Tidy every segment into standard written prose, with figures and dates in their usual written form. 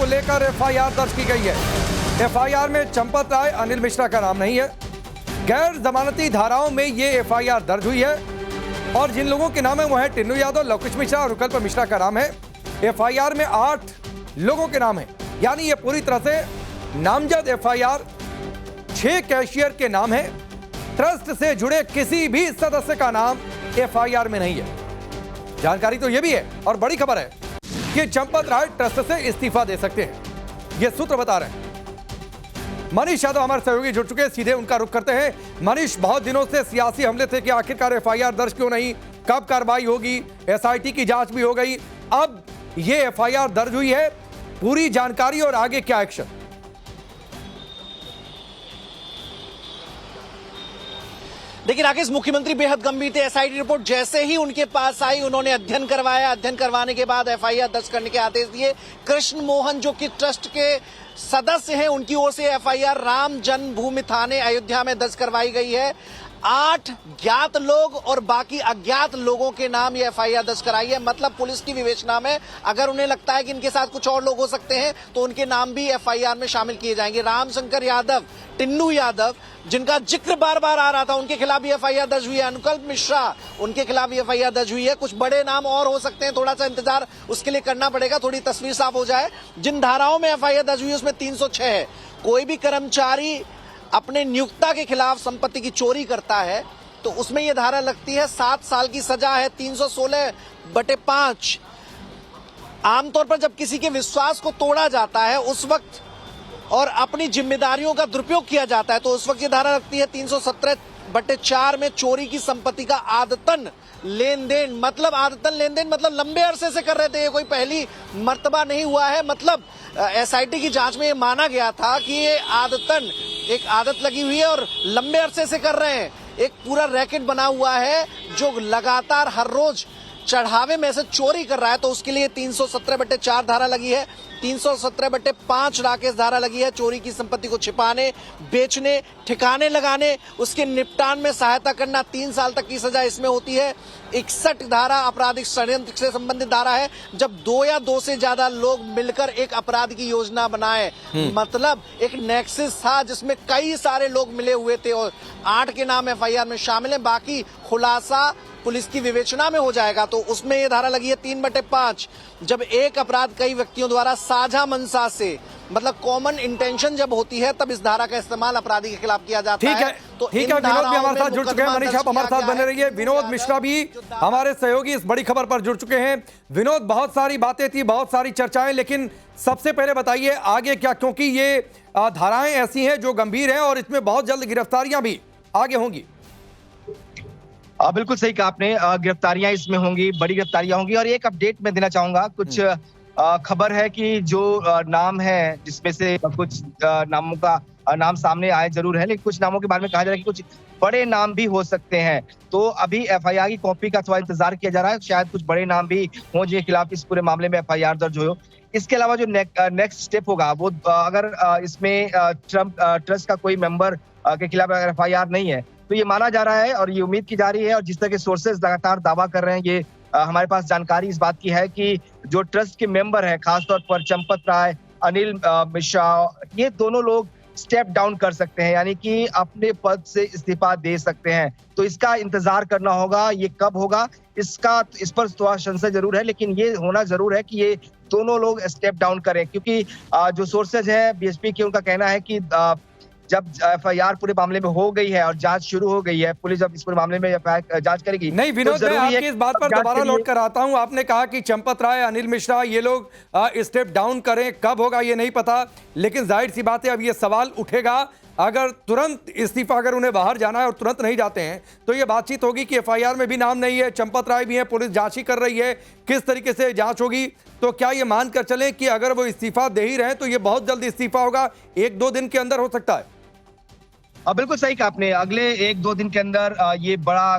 को लेकर एफआईआर दर्ज की गई है। एफआईआर में चंपत राय, अनिल मिश्रा का नाम नहीं है। गैर जमानती धाराओं में ये एफआईआर दर्ज हुई है और जिन लोगों के नाम है वो है टिन्नू यादव, लवकुश मिश्रा और विकल्प मिश्रा का नाम है। एफआईआर में 8 लोगों के नाम है, यानी ये पूरी तरह से नामजद एफआईआर। 6 कैशियर के नाम है। ट्रस्ट से जुड़े किसी भी सदस्य का नाम एफआईआर में नहीं है। जानकारी तो यह भी है और बड़ी खबर है कि चंपत राय ट्रस्ट से इस्तीफा दे सकते हैं, यह सूत्र बता रहे हैं। मनीष यादव हमारे सहयोगी जुड़ चुके हैं, सीधे उनका रुख करते हैं। मनीष, बहुत दिनों से सियासी हमले थे कि आखिरकार एफआईआर दर्ज क्यों नहीं, कब कार्रवाई होगी, एसआईटी की जांच भी हो गई, अब यह एफआईआर दर्ज हुई है, पूरी जानकारी और आगे क्या एक्शन? देखिए राकेश, मुख्यमंत्री बेहद गंभीर थे। एसआईटी रिपोर्ट जैसे ही उनके पास आई, उन्होंने अध्ययन करवाया। अध्ययन करवाने के बाद एफआईआर दर्ज करने के आदेश दिए। कृष्ण मोहन जो कि ट्रस्ट के सदस्य हैं, उनकी ओर से एफआईआर राम जन्मभूमि थाने अयोध्या में दर्ज करवाई गई है। 8 ज्ञात लोग और बाकी अज्ञात लोगों के नाम ये एफआईआर दर्ज कराई है। मतलब पुलिस की विवेचना में अगर उन्हें लगता है कि इनके साथ कुछ और लोग हो सकते हैं तो उनके नाम भी एफआईआर में शामिल किए जाएंगे। रामशंकर यादव, टिन्नू यादव, जिनका जिक्र बार बार आ रहा था, उनके खिलाफ भी एफआईआर दर्ज हुई है। अनुकल्प मिश्रा, उनके खिलाफ भी एफआईआर दर्ज हुई है। कुछ बड़े नाम और हो सकते हैं, थोड़ा सा इंतजार उसके लिए करना पड़ेगा, थोड़ी तस्वीर साफ हो जाए। जिन धाराओं में एफआईआर दर्ज हुई है उसमें 306 है। कोई भी कर्मचारी अपने नियोक्ता के खिलाफ संपत्ति की चोरी करता है तो उसमें यह धारा लगती है, 7 साल की सजा है। 316/5। आमतौर पर जब किसी के विश्वास को तोड़ा जाता है उस वक्त और अपनी जिम्मेदारियों का दुरुपयोग किया जाता है तो उस वक्त ये धारा लगती है 317/4 में चोरी की संपत्ति का आदतन लेन देन। मतलब आदतन लेन देन मतलब लंबे अरसे से कर रहे थे, ये कोई पहली मर्तबा नहीं हुआ है। मतलब एसआईटी की जांच में ये माना गया था कि ये आदतन एक आदत लगी हुई है और लंबे अरसे से कर रहे हैं। एक पूरा रैकेट बना हुआ है जो लगातार हर रोज चढ़ावे में से चोरी कर रहा है, तो उसके लिए 317/4 धारा लगी है। 317/5 राकेश धारा लगी है, चोरी की संपत्ति को छिपाने, बेचने, ठिकाने लगाने, उसके निपटान में सहायता करना। 3 साल तक की सजा इसमें होती है। 61 धारा आपराधिक षड्यंत्र से संबंधित धारा है, जब 2 या 2 से ज्यादा लोग मिलकर एक अपराध की योजना बनाए। मतलब एक नेक्सस था जिसमें कई सारे लोग मिले हुए थे और 8 के नाम एफआईआर में शामिल है। बाकी खुलासा पुलिस की विवेचना में हो जाएगा। तो उसमें ये धारा लगी है 3/5, जब एक अपराध कई व्यक्तियों द्वारा साझा मंशा से, मतलब कॉमन इंटेंशन जब होती है, तब इस धारा का इस्तेमाल अपराधी के खिलाफ किया जाता है। तो ठीक है, विनोद भी हमारे साथ जुड़ चुके हैं। मनीष, आप हमारे साथ बने रहिए। विनोद मिश्रा भी हमारे सहयोगी इस बड़ी खबर पर जुड़ चुके हैं। विनोद, बहुत सारी बातें थी, बहुत सारी चर्चाएं, लेकिन सबसे पहले बताइए आगे क्या, क्योंकि ये धाराएं ऐसी हैं जो गंभीर हैं और इसमें बहुत जल्द गिरफ्तारियां भी आगे होंगी। बिल्कुल सही कहा आपने, गिरफ्तारियां इसमें होंगी, बड़ी गिरफ्तारियां होंगी। और एक अपडेट मैं देना चाहूंगा, कुछ खबर है कि जो नाम है जिसमें से कुछ नामों का नाम सामने आए जरूर है, लेकिन कुछ नामों के बारे में कहा जा रहा है कि कुछ बड़े नाम भी हो सकते हैं। तो अभी एफआईआर की कॉपी का थोड़ा इंतजार किया जा रहा है, शायद कुछ बड़े नाम भी हों जिनके खिलाफ इस पूरे मामले में एफआईआर दर्ज हो। इसके अलावा जो नेक्स्ट स्टेप होगा वो अगर इसमें ट्रस्ट का कोई मेंबर के खिलाफ अगर एफआईआर नहीं है तो ये माना जा रहा है और ये उम्मीद की जा रही है, और जिस तरह के सोर्सेज लगातार दावा कर रहे हैं, ये हमारे पास जानकारी इस बात की है कि जो ट्रस्ट के मेंबर है, खासतौर पर चंपत राय, अनिल मिश्रा, ये दोनों लोग स्टेप डाउन कर सकते हैं, यानी कि अपने पद से इस्तीफा दे सकते हैं। तो इसका इंतजार करना होगा, ये कब होगा इस पर थोड़ा संशय जरूर है, लेकिन ये होना जरूर है कि ये दोनों लोग स्टेप डाउन करें, क्योंकि जो सोर्सेज है बीएसपी के, उनका कहना है कि जब एफआईआर पूरे मामले में हो गई है और जांच शुरू हो गई है, पुलिस जब इस पूरे मामले में जांच करेगी। नहीं विनोद, मैं आपकी इस बात पर दोबारा लौट कर आता हूं। आपने कहा कि चंपत राय, अनिल मिश्रा, ये लोग स्टेप डाउन करें, कब होगा ये नहीं पता, लेकिन जाहिर सी बात है अब ये सवाल उठेगा, अगर तुरंत इस्तीफा, अगर उन्हें बाहर जाना है और तुरंत नहीं जाते हैं तो ये बातचीत होगी कि एफआईआर में भी नाम नहीं है, चंपत राय भी है, पुलिस जांच ही कर रही है, किस तरीके से जांच होगी। तो क्या ये मानकर चलें कि अगर वो इस्तीफा दे ही रहे तो ये बहुत जल्द इस्तीफा होगा, 1-2 दिन के अंदर हो सकता है? बिल्कुल सही कहा आपने, अगले 1-2 दिन के अंदर ये बड़ा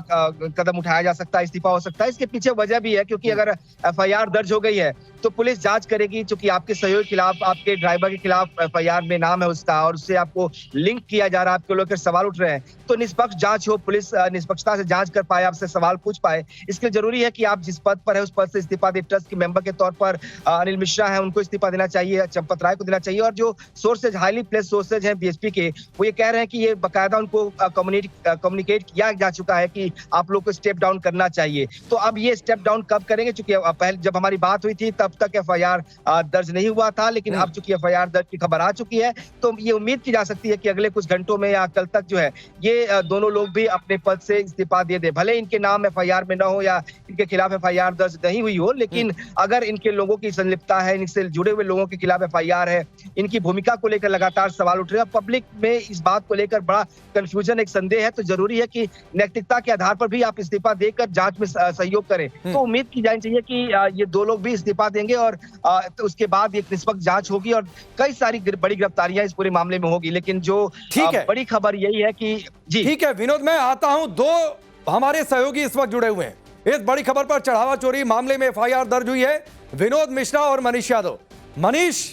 कदम उठाया जा सकता है, इस्तीफा हो सकता है। इसके पीछे वजह भी है, क्योंकि अगर एफआईआर दर्ज हो गई है तो पुलिस जांच करेगी। चूंकि आपके सहयोगी के खिलाफ, आपके ड्राइवर के खिलाफ एफआईआर में नाम है उसका और उससे आपको लिंक किया जा रहा है, आपको लेकर सवाल उठ रहे हैं, तो निष्पक्ष जांच हो, पुलिस निष्पक्षता से जांच कर पाए, आपसे सवाल पूछ पाए। इसके लिए जरूरी है कि आप जिस पद पर है उस पद से इस्तीफा दे। ट्रस्ट के मेंबर के तौर पर अनिल मिश्रा है, उनको इस्तीफा देना चाहिए, चंपत राय को देना चाहिए। और जो सोर्सेज, हाईली प्लेस सोर्सेज हैं बीएसपी के, वो ये कह रहे हैं कि ये बाकायदा उनको कम्युनिकेट किया जा चुका है कि आप लोग को स्टेप डाउन करना चाहिए। तो अब ये स्टेप डाउन कब करेंगे? चूंकि पहले जब हमारी बात हुई थी तब तक एफआईआर दर्ज नहीं हुआ था, लेकिन अब चूंकि एफआईआर दर्ज की खबर आ चुकी है, तो ये उम्मीद की जा सकती है कि अगले कुछ घंटों में या कल तक जो है ये दोनों लोग भी अपने पद से इस्तीफा दे दे। भले इनके नाम एफआईआर में न हो या इनके खिलाफ एफआईआर दर्ज नहीं हुई हो, लेकिन अगर इनके लोगों की संलिप्तता है, इनसे जुड़े हुए लोगों के खिलाफ एफआईआर है, इनकी भूमिका को लेकर लगातार सवाल उठ रहे हैं, पब्लिक में इस बात को लेकर बड़ा कंफ्यूजन, एक संदेह है, तो जरूरी है कि नैतिकता के आधार पर भी आप इस्तीफा देकर जांच में सहयोग करें। तो उम्मीद की जानी चाहिए कि ये दो लोग भी इस्तीफा देंगे और तो उसके बाद एक निष्पक्ष जांच होगी और कई सारी बड़ी गिरफ्तारियां इस पूरे मामले में होगी। लेकिन जो बड़ी खबर यही है कि जी ठीक है विनोद, मैं आता हूं। दो हमारे सहयोगी इस वक्त जुड़े हुए हैं इस बड़ी खबर पर। चढ़ावा चोरी मामले में एफआईआर दर्ज हुई है, विनोद मिश्रा और मनीष यादव। मनीष,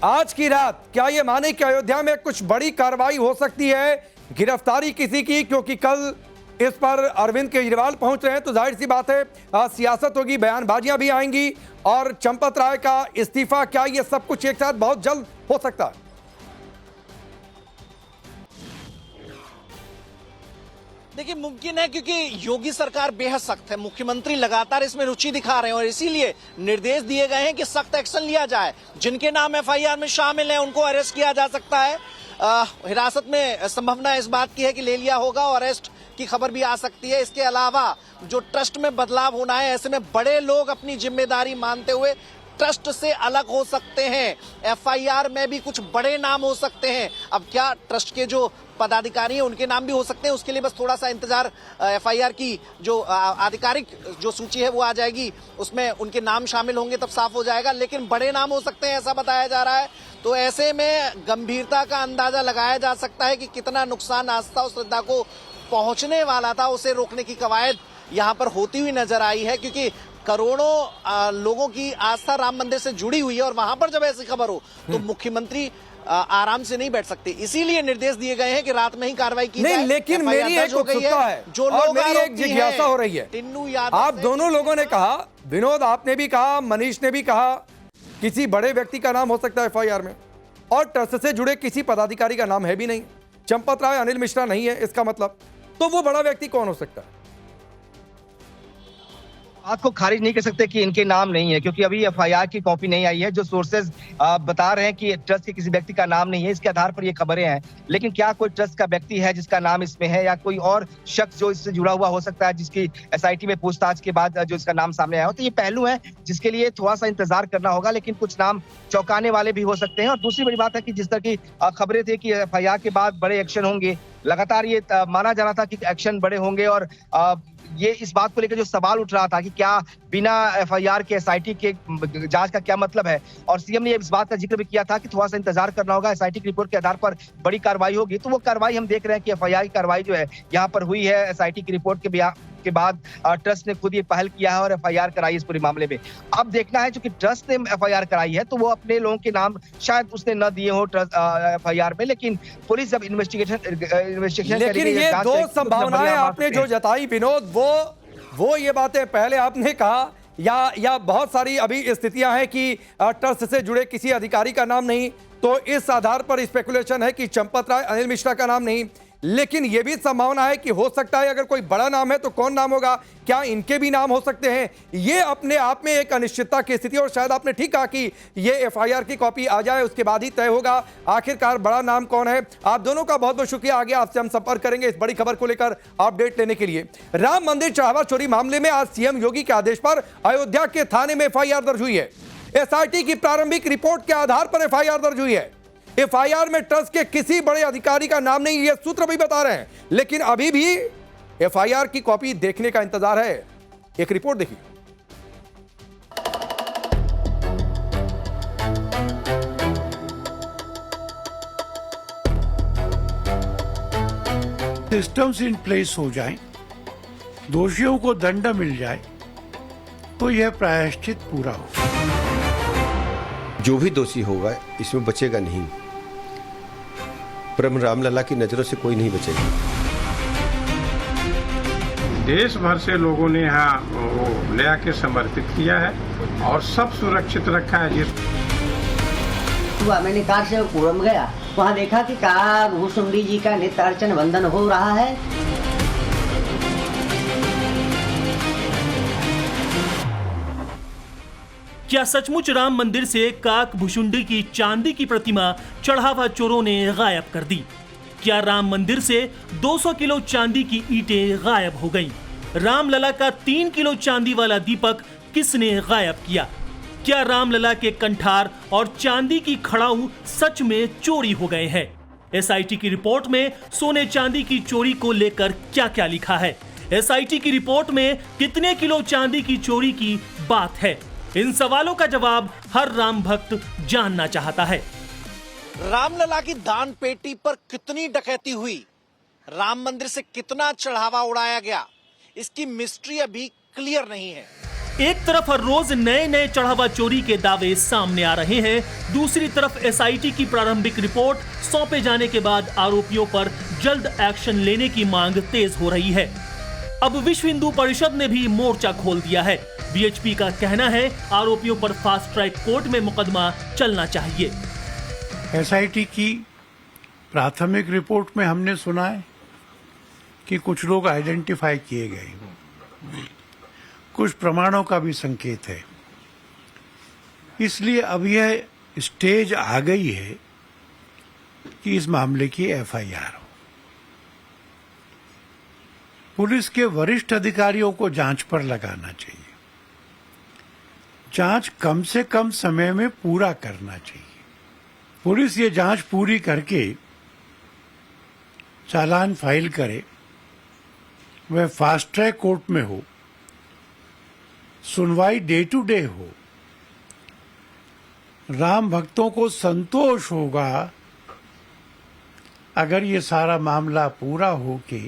आज की रात क्या ये माने कि अयोध्या में कुछ बड़ी कार्रवाई हो सकती है, गिरफ्तारी किसी की? क्योंकि कल इस पर अरविंद केजरीवाल पहुंच रहे हैं, तो जाहिर सी बात है सियासत होगी, बयानबाजियां भी आएंगी और चंपत राय का इस्तीफा, क्या ये सब कुछ एक साथ बहुत जल्द हो सकता है? देखिए, मुमकिन है क्योंकि योगी सरकार बेहद सख्त है, मुख्यमंत्री लगातार इसमें रुचि दिखा रहे हैं और इसीलिए निर्देश दिए गए हैं कि सख्त एक्शन लिया जाए। जिनके नाम एफआईआर में शामिल हैं उनको अरेस्ट किया जा सकता है। हिरासत में संभावना इस बात की है कि ले लिया होगा और अरेस्ट की खबर भी आ सकती है। इसके अलावा जो ट्रस्ट में बदलाव होना है, ऐसे में बड़े लोग अपनी जिम्मेदारी मानते हुए ट्रस्ट से अलग हो सकते हैं। एफआईआर में भी कुछ बड़े नाम हो सकते हैं। अब क्या ट्रस्ट के जो पदाधिकारी हैं उनके नाम भी हो सकते हैं, उसके लिए बस थोड़ा सा इंतजार। एफआईआर की जो आधिकारिक जो सूची है वो आ जाएगी, उसमें उनके नाम शामिल होंगे तब साफ हो जाएगा। लेकिन बड़े नाम हो सकते हैं ऐसा बताया जा रहा है। तो ऐसे में गंभीरता का अंदाजा लगाया जा सकता है कि कितना नुकसान आस्था और श्रद्धा को पहुंचने वाला था, उसे रोकने की कवायद यहाँ पर होती हुई नजर आई है। क्योंकि करोड़ों लोगों की आस्था राम मंदिर से जुड़ी हुई है और वहां पर जब ऐसी खबर हो तो मुख्यमंत्री आराम से नहीं बैठ सकते। इसीलिए निर्देश दिए गए हैं कि रात में ही कार्रवाई की जाए। नहीं, लेकिन मेरी एक उत्सुकता है जो और लोग मेरी एक जिज्ञासा हो रही है। टिन्नू यादव, आप दोनों लोगों ने कहा, विनोद आपने भी कहा, मनीष ने भी कहा, किसी बड़े व्यक्ति का नाम हो सकता है एफआईआर में और ट्रस्ट से जुड़े किसी पदाधिकारी का नाम है भी नहीं। चंपत राय, अनिल मिश्रा नहीं है, इसका मतलब तो वो बड़ा व्यक्ति कौन हो सकता है? बात को खारिज नहीं कर सकते कि इनके नाम नहीं है, क्योंकि अभी एफआईआर की कॉपी नहीं आई है। जो सोर्सेज बता रहे हैं कि ट्रस्ट के किसी व्यक्ति का नाम नहीं है, इसके आधार पर ये खबरें हैं। लेकिन क्या कोई ट्रस्ट का व्यक्ति है जिसका नाम इसमें है या कोई और शख्स जो इससे जुड़ा हुआ हो सकता है, जिसकी एसआईटी में पूछताछ के बाद जो इसका नाम सामने आया हो? तो ये पहलू है जिसके लिए थोड़ा सा इंतजार करना होगा। लेकिन कुछ नाम चौंकाने वाले भी हो सकते हैं। और दूसरी बड़ी बात है कि जिस तरह की खबरें थी कि एफआईआर के बाद बड़े एक्शन होंगे, लगातार ये माना जा रहा था कि एक्शन बड़े होंगे और ये इस बात को लेकर जो सवाल उठ रहा था कि क्या बिना एफआईआर के एसआईटी के जांच का क्या मतलब है। और सीएम ने इस बात का जिक्र भी किया था कि थोड़ा सा इंतजार करना होगा, एसआईटी की रिपोर्ट के आधार पर बड़ी कार्रवाई होगी। तो वो कार्रवाई हम देख रहे हैं कि एफआईआर की कार्रवाई जो है यहाँ पर हुई है। एसआईटी की रिपोर्ट के बाद ट्रस्ट ने खुद ये पहल किया है और एफआईआर कराई इस पूरे मामले में। अब देखना है, क्योंकि ट्रस्ट ने एफआईआर कराई है तो वो अपने लोगों के नाम शायद उसने न दिए हो एफआईआर में, लेकिन पुलिस जब इन्वेस्टिगेशन लेकिन ये दो संभावनाएं आपने जो जताई विनोद, वो ये बातें पहले आपने कहा या बहुत सारी अभी स्थितियां हैं कि ट्रस्ट से जुड़े किसी अधिकारी का नाम नहीं, तो इस आधार पर स्पेकुलेशन है कि चंपत राय, अनिल मिश्रा का नाम नहीं। लेकिन यह भी संभावना है कि हो सकता है अगर कोई बड़ा नाम है तो कौन नाम होगा, क्या इनके भी नाम हो सकते हैं? ये अपने आप में एक अनिश्चितता की स्थिति। और शायद आपने ठीक कहा कि ये एफआईआर की कॉपी आ जाए उसके बाद ही तय होगा आखिरकार बड़ा नाम कौन है। आप दोनों का बहुत बहुत शुक्रिया। आगे आपसे हम संपर्क करेंगे इस बड़ी खबर को लेकर अपडेट लेने के लिए। राम मंदिर चढ़ावा चोरी मामले में आज सीएम योगी के आदेश पर अयोध्या के थाने में एफआईआर दर्ज हुई है। एसआईटी की प्रारंभिक रिपोर्ट के आधार पर एफआईआर दर्ज हुई है। एफआईआर में ट्रस्ट के किसी बड़े अधिकारी का नाम नहीं, ये सूत्र भी बता रहे हैं। लेकिन अभी भी एफआईआर की कॉपी देखने का इंतजार है। एक रिपोर्ट देखिए। सिस्टम्स इन प्लेस हो जाएं, दोषियों को दंड मिल जाए तो यह प्रायश्चित पूरा हो। जो भी दोषी होगा इसमें बचेगा नहीं। परम रामलला की नज़रों से कोई नहीं बचेगा। देश भर से लोगों ने यहाँ वो ले आके समर्पित किया है और सब सुरक्षित रखा है। मैंने कार से पूरम गया, वहाँ देखा कि काकभूषुंडी जी का नित्य अर्चन वंदन हो रहा है। क्या सचमुच राम मंदिर से काकभूषुंडी की चांदी की प्रतिमा चढ़ावा चोरों ने गायब कर दी? क्या राम मंदिर से 200 किलो चांदी की ईंटें गायब हो गईं? रामलला का 3 किलो चांदी वाला दीपक किसने गायब किया? क्या रामलला के कंठार और चांदी की खड़ाऊ सच में चोरी हो गए हैं? एसआईटी की रिपोर्ट में सोने चांदी की चोरी को लेकर क्या क्या लिखा है? एसआईटी की रिपोर्ट में कितने किलो चांदी की चोरी की बात है? इन सवालों का जवाब हर राम भक्त जानना चाहता है। रामलला की दान पेटी पर कितनी डकैती हुई? राम मंदिर से कितना चढ़ावा उड़ाया गया? इसकी मिस्ट्री अभी क्लियर नहीं है। एक तरफ हर रोज नए नए चढ़ावा चोरी के दावे सामने आ रहे हैं, दूसरी तरफ एसआईटी की प्रारंभिक रिपोर्ट सौंपे जाने के बाद आरोपियों पर जल्द एक्शन लेने की मांग तेज हो रही है। अब विश्व हिंदू परिषद ने भी मोर्चा खोल दिया है। वीएचपी का कहना है आरोपियों पर फास्ट ट्रैक कोर्ट में मुकदमा चलना चाहिए। एसआईटी की प्राथमिक रिपोर्ट में हमने सुना है कि कुछ लोग आइडेंटिफाई किए गए, कुछ प्रमाणों का भी संकेत है। इसलिए अब यह स्टेज आ गई है कि इस मामले की एफआईआर हो। पुलिस के वरिष्ठ अधिकारियों को जांच पर लगाना चाहिए। जांच कम से कम समय में पूरा करना चाहिए। पुलिस ये जांच पूरी करके चालान फाइल करे, वह फास्ट ट्रैक कोर्ट में हो, सुनवाई डे टू डे हो। राम भक्तों को संतोष होगा अगर ये सारा मामला पूरा हो के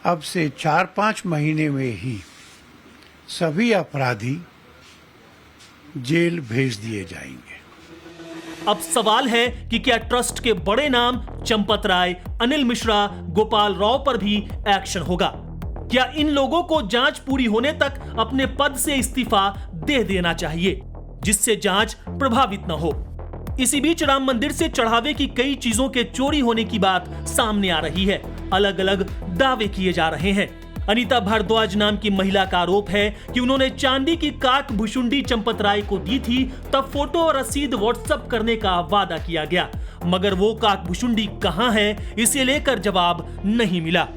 अब से 4-5 महीने में ही सभी अपराधी जेल भेज दिए जाएंगे। अब सवाल है कि क्या ट्रस्ट के बड़े नाम चंपत राय, अनिल मिश्रा, गोपाल राव पर भी एक्शन होगा? क्या इन लोगों को जांच पूरी होने तक अपने पद से इस्तीफा दे देना चाहिए, जिससे जांच प्रभावित न हो? इसी बीच राम मंदिर से चढ़ावे की कई चीजों के चोरी होने की बात सामने आ रही है। अलग अलग दावे किए जा रहे हैं। अनीता भारद्वाज नाम की महिला का आरोप है कि उन्होंने चांदी की काकभूषुंडी चंपत राय को दी थी, तब फोटो और रसीद व्हाट्सएप करने का वादा किया गया, मगर वो काकभूषुंडी कहां है, इसे लेकर जवाब नहीं मिला।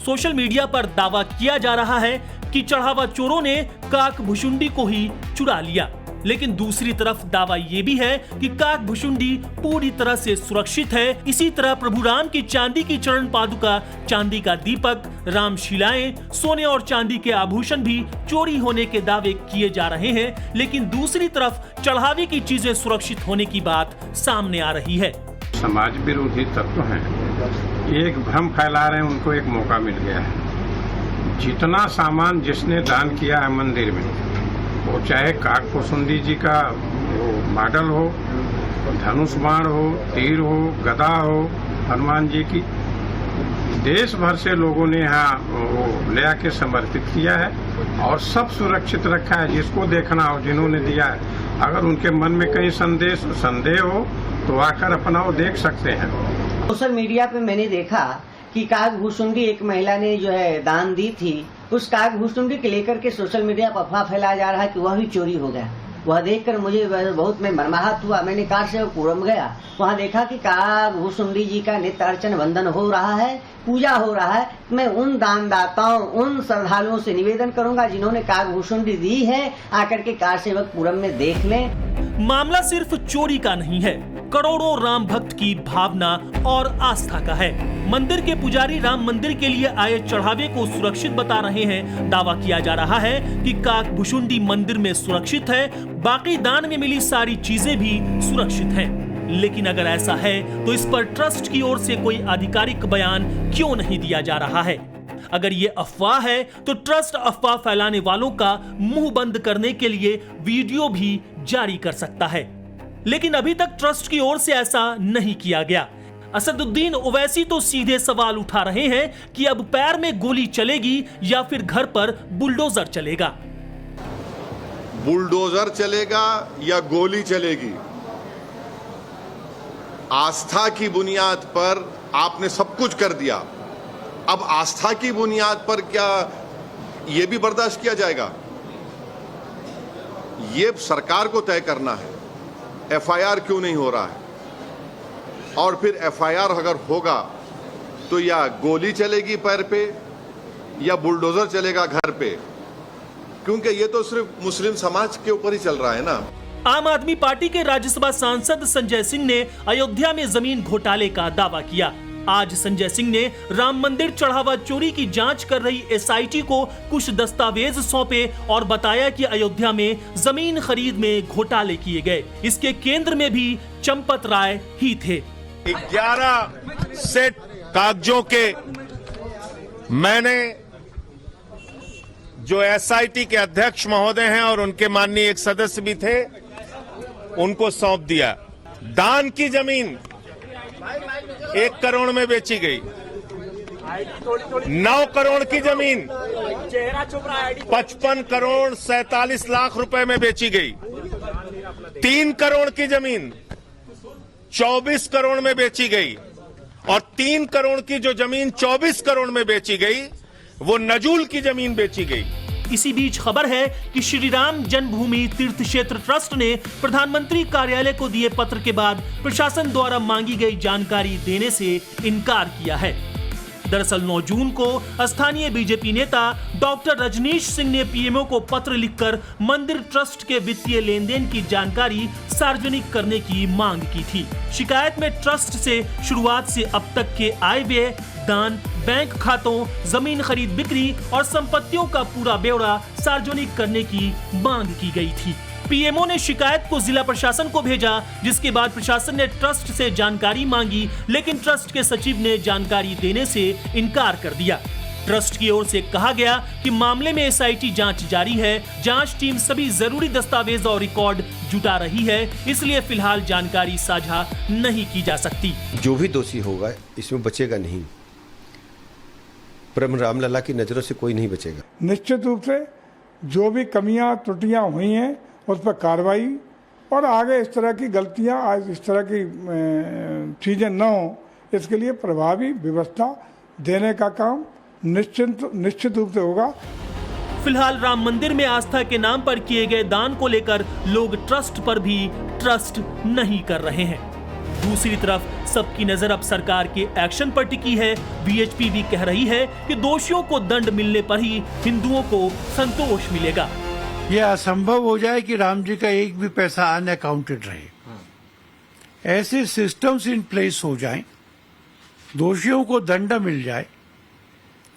सोशल मीडिया पर दावा किया जा रहा है कि चढ़ावा चोरों ने काकभूषुंडी को ही चुरा लिया, लेकिन दूसरी तरफ दावा यह भी है कि काकभूषुंडी पूरी तरह से सुरक्षित है। इसी तरह प्रभु राम की चांदी की चरण पादुका, चांदी का दीपक, रामशिलाएं, सोने और चांदी के आभूषण भी चोरी होने के दावे किए जा रहे हैं, लेकिन दूसरी तरफ चढ़ावे की चीजें सुरक्षित होने की बात सामने आ रही है। समाज विरोधी तत्व हैं, एक भ्रम फैला रहे हैं, उनको एक मौका मिल गया है। जितना सामान जिसने दान किया है मंदिर में, वो चाहे काकभूषुंडी जी का वो मॉडल हो, धनुष बाण हो, तीर हो, गदा हो, हनुमान जी की, देश भर से लोगों ने यहाँ वो ले आके समर्पित किया है और सब सुरक्षित रखा है। जिसको देखना हो, जिन्होंने दिया है, अगर उनके मन में कहीं संदेह हो तो आकर अपना वो देख सकते हैं। सोशल मीडिया पे मैंने देखा कि काकभूषुंडी एक महिला ने जो है दान दी थी, उस काकभूषुंडी के लेकर के सोशल मीडिया पर अफवाह फैलाया जा रहा है कि वह भी चोरी हो गया। वह देखकर मुझे बहुत में मर्माहत हुआ। मैंने कार से पूरम गया, वहाँ देखा कि काकभूषुंडी जी का नित्य अर्चन वंदन हो रहा है, पूजा हो रहा है। मैं उन दानदाताओं, उन श्रद्धालुओं से निवेदन करूंगा जिन्होंने काकभूषुंडी दी है, आकर के कार सेवक पूरम में देख लें। मामला सिर्फ चोरी का नहीं है, करोड़ों राम भक्त की भावना और आस्था का है। मंदिर के पुजारी राम मंदिर के लिए आए चढ़ावे को सुरक्षित बता रहे हैं। दावा किया जा रहा है कि काकभूषुंडी मंदिर में सुरक्षित है, बाकी दान में मिली सारी चीजें भी सुरक्षित हैं। लेकिन अगर ऐसा है तो इस पर ट्रस्ट की ओर से कोई आधिकारिक बयान क्यों नहीं दिया जा रहा है? अगर ये अफवाह है तो ट्रस्ट अफवाह फैलाने वालों का मुंह बंद करने के लिए वीडियो भी जारी कर सकता है। लेकिन अभी तक ट्रस्ट की ओर से ऐसा नहीं किया गया। असदुद्दीन ओवैसी तो सीधे सवाल उठा रहे हैं कि अब पैर में गोली चलेगी या फिर घर पर बुलडोजर चलेगा। बुलडोजर चलेगा या गोली चलेगी? आस्था की बुनियाद पर आपने सब कुछ कर दिया, अब आस्था की बुनियाद पर क्या यह भी बर्दाश्त किया जाएगा? यह सरकार को तय करना है। एफआईआर क्यों नहीं हो रहा है? और फिर एफआईआर अगर होगा तो या गोली चलेगी पैर पे या बुलडोजर चलेगा घर पे, क्योंकि ये तो सिर्फ मुस्लिम समाज के ऊपर ही चल रहा है ना। आम आदमी पार्टी के राज्यसभा सांसद संजय सिंह ने अयोध्या में जमीन घोटाले का दावा किया। आज संजय सिंह ने राम मंदिर चढ़ावा चोरी की जांच कर रही एसआईटी को कुछ दस्तावेज सौंपे और बताया कि अयोध्या में जमीन खरीद में घोटाले किए गए। इसके केंद्र में भी चंपत राय ही थे। 11 सेट कागजों के मैंने जो एसआईटी के अध्यक्ष महोदय हैं और उनके माननीय एक सदस्य भी थे, उनको सौंप दिया। दान की जमीन 1 करोड़ में बेची गई। 9 करोड़ की जमीन 55 करोड़ 47 लाख रुपए में बेची गई। 3 करोड़ की जमीन 24 करोड़ में बेची गई और 3 करोड़ की जो जमीन 24 करोड़ में बेची गई वो नजूल की जमीन बेची गई। इसी बीच खबर है कि श्री राम जन्मभूमि तीर्थ क्षेत्र ट्रस्ट ने प्रधानमंत्री कार्यालय को दिए पत्र के बाद प्रशासन द्वारा मांगी गई जानकारी देने से इनकार किया है। दरअसल 9 जून को स्थानीय बीजेपी नेता डॉक्टर रजनीश सिंह ने पीएमओ को पत्र लिखकर मंदिर ट्रस्ट के वित्तीय लेन देन की जानकारी सार्वजनिक करने की मांग की थी। शिकायत में ट्रस्ट से शुरुआत से अब तक के आय व्यय, दान, बैंक खातों, जमीन खरीद बिक्री और संपत्तियों का पूरा ब्यौरा सार्वजनिक करने की मांग की गई थी। पीएमओ ने शिकायत को जिला प्रशासन को भेजा, जिसके बाद प्रशासन ने ट्रस्ट से जानकारी मांगी, लेकिन ट्रस्ट के सचिव ने जानकारी देने से इनकार कर दिया। ट्रस्ट की ओर से कहा गया कि मामले में एसआईटी जांच जारी है। जांच टीम सभी जरूरी दस्तावेज और रिकॉर्ड जुटा रही है, इसलिए फिलहाल जानकारी साझा नहीं की जा सकती। जो भी दोषी होगा इसमें बचेगा नहीं। ब्रह्म रामलला की नजरों से कोई नहीं बचेगा। निश्चित रूप से जो भी कमियां त्रुटियां हुई हैं उस पर कार्रवाई, और आगे इस तरह की गलतियां, आज इस तरह की चीजें न हो, इसके लिए प्रभावी व्यवस्था देने का काम निश्चित रूप से होगा। फिलहाल राम मंदिर में आस्था के नाम पर किए गए दान को लेकर लोग ट्रस्ट पर भी ट्रस्ट नहीं कर रहे हैं। दूसरी तरफ सबकी नजर अब सरकार के एक्शन पर टिकी है। बीएचपी भी कह रही है कि दोषियों को दंड मिलने पर ही हिंदुओं को संतोष मिलेगा। यह असंभव हो जाए कि राम जी का एक भी पैसा अनअकाउंटेड रहे। ऐसे सिस्टम्स इन प्लेस हो जाएं, दोषियों को दंड मिल जाए,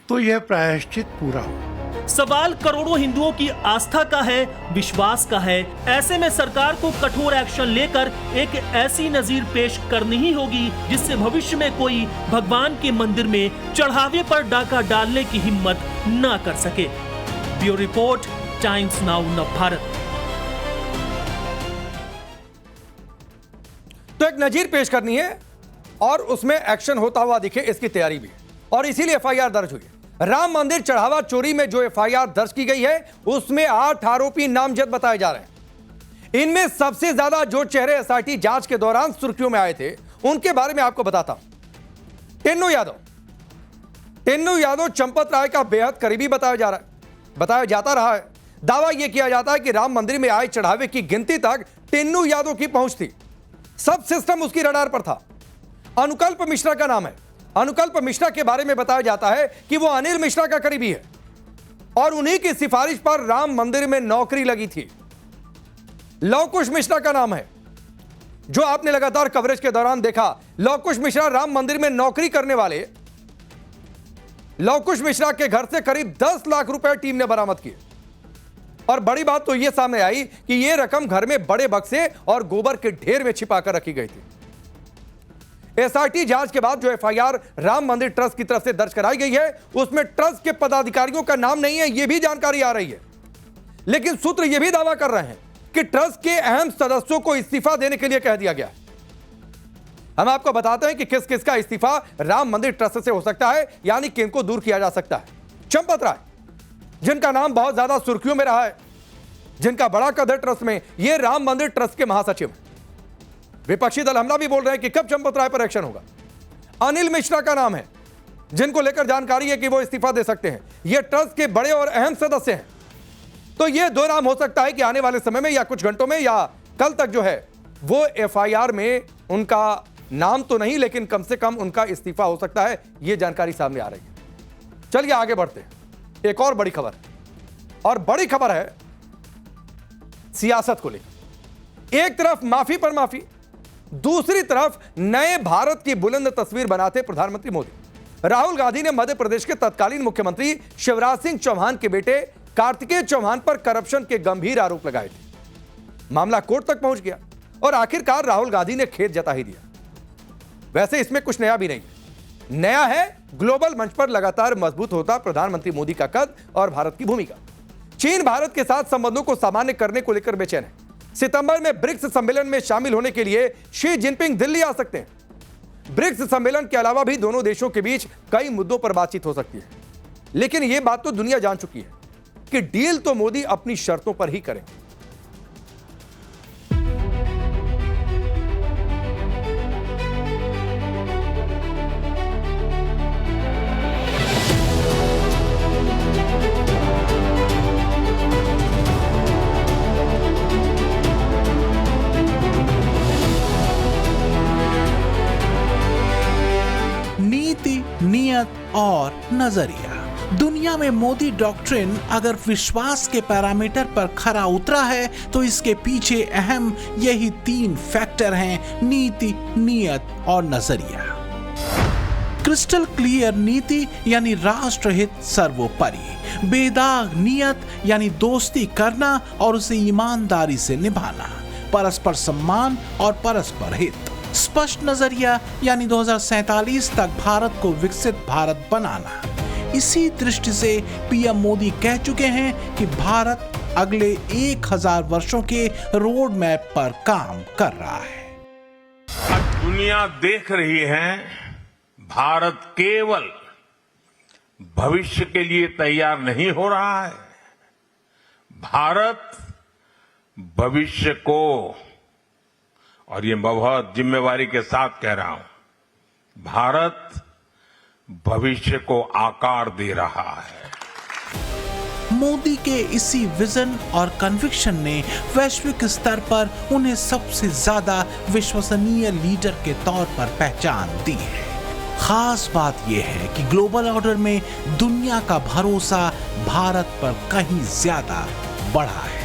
तो यह प्रायश्चित पूरा हो। सवाल करोड़ों हिंदुओं की आस्था का है, विश्वास का है। ऐसे में सरकार को कठोर एक्शन लेकर एक ऐसी नजीर पेश करनी ही होगी जिससे भविष्य में कोई भगवान के मंदिर में चढ़ावे पर डाका डालने की हिम्मत न कर सके। Bureau report, times now Navbharat. तो एक नजीर पेश करनी है और उसमें एक्शन होता हुआ दिखे, इसकी तैयारी भी है, और इसीलिए एफआईआर दर्ज हुई है। राम मंदिर चढ़ावा चोरी में जो एफआईआर दर्ज की गई है उसमें 8 आरोपी नामजद बताए जा रहे हैं। इनमें सबसे ज्यादा जो चेहरे एसआईटी जांच के दौरान सुर्खियों में आए थे उनके बारे में आपको बताता हूं। टिन्नू यादव चंपत राय का बेहद करीबी बताया जाता रहा है। दावा यह किया जाता है कि राम मंदिर में आए चढ़ावे की गिनती तक टिन्नू यादव की पहुंच थी। सब सिस्टम उसकी रडार पर था। अनुकल्प मिश्रा का नाम है। अनुकल्प मिश्रा के बारे में बताया जाता है कि वो अनिल मिश्रा का करीबी है और उन्हीं की सिफारिश पर राम मंदिर में नौकरी लगी थी। लवकुश मिश्रा का नाम है, जो आपने लगातार कवरेज के दौरान देखा। लवकुश मिश्रा राम मंदिर में नौकरी करने वाले लवकुश मिश्रा के घर से करीब 10 लाख रुपए टीम ने बरामद किए। और बड़ी बात तो यह सामने आई कि यह रकम घर में बड़े बक्से और गोबर के ढेर में छिपाकर रखी गई थी। एसआईटी जांच के बाद जो एफआईआर राम मंदिर ट्रस्ट की तरफ से दर्ज कराई गई है उसमें ट्रस्ट के पदाधिकारियों का नाम नहीं है, यह भी जानकारी आ रही है। लेकिन सूत्र यह भी दावा कर रहे हैं कि ट्रस्ट के अहम सदस्यों को इस्तीफा देने के लिए कह दिया गया। हम आपको बताते हैं कि किस किस का इस्तीफा राम मंदिर ट्रस्ट से हो सकता है, यानी किनको दूर किया जा सकता है। चंपत राय, जिनका नाम बहुत ज्यादा सुर्खियों में रहा है, जिनका बड़ा कदर ट्रस्ट में, ये राम मंदिर ट्रस्ट के महासचिव हैं। विपक्षी दल हमला भी बोल रहे हैं कि कब चंपत राय पर एक्शन होगा। अनिल मिश्रा का नाम है, जिनको लेकर जानकारी है कि वो इस्तीफा दे सकते हैं। ये ट्रस्ट के बड़े और अहम सदस्य हैं। तो ये दो नाम हो सकता है कि आने वाले समय में या कुछ घंटों में या कल तक जो है वो एफआईआर में उनका नाम तो नहीं, लेकिन कम से कम उनका इस्तीफा हो सकता है। ये जानकारी सामने आ रही है। चलिए आगे बढ़ते हैं। एक और बड़ी खबर, और बड़ी खबर है सियासत को लेकर। एक तरफ माफी पर माफी, दूसरी तरफ नए भारत की बुलंद तस्वीर बनाते प्रधानमंत्री मोदी। राहुल गांधी ने मध्य प्रदेश के तत्कालीन मुख्यमंत्री शिवराज सिंह चौहान के बेटे कार्तिकेय चौहान पर करप्शन के गंभीर आरोप लगाए थे। मामला कोर्ट तक पहुंच गया और आखिरकार राहुल गांधी ने खेद जता ही दिया। वैसे इसमें कुछ नया भी नहीं, नया है ग्लोबल मंच पर लगातार मजबूत होता प्रधानमंत्री मोदी का कद और भारत की भूमिका। चीन भारत के साथ संबंधों को सामान्य करने को लेकर बेचैन है। सितंबर में ब्रिक्स सम्मेलन में शामिल होने के लिए शी जिनपिंग दिल्ली आ सकते हैं। ब्रिक्स सम्मेलन के अलावा भी दोनों देशों के बीच कई मुद्दों पर बातचीत हो सकती है, लेकिन यह बात तो दुनिया जान चुकी है कि डील तो मोदी अपनी शर्तों पर ही करें। नीति, नियत और नजरिया। दुनिया में मोदी डॉक्ट्रिन अगर विश्वास के पैरामीटर पर खरा उतरा है तो इसके पीछे अहम यही 3 फैक्टर हैं: नीति, नियत और नजरिया। क्रिस्टल क्लियर नीति यानी राष्ट्रहित सर्वोपरि, बेदाग नियत यानी दोस्ती करना और उसे ईमानदारी से निभाना, परस्पर सम्मान और परस्पर हित। स्पष्ट नजरिया यानी 2047 तक भारत को विकसित भारत बनाना। इसी दृष्टि से पीएम मोदी कह चुके हैं कि भारत अगले 1000 वर्षों के रोड मैप पर काम कर रहा है। आज दुनिया देख रही है भारत केवल भविष्य के लिए तैयार नहीं हो रहा है, भारत भविष्य को, और ये बहुत जिम्मेवारी के साथ कह रहा हूं, भारत भविष्य को आकार दे रहा है। मोदी के इसी विजन और कन्विक्शन ने वैश्विक स्तर पर उन्हें सबसे ज्यादा विश्वसनीय लीडर के तौर पर पहचान दी है। खास बात यह है कि ग्लोबल ऑर्डर में दुनिया का भरोसा भारत पर कहीं ज्यादा बढ़ा है।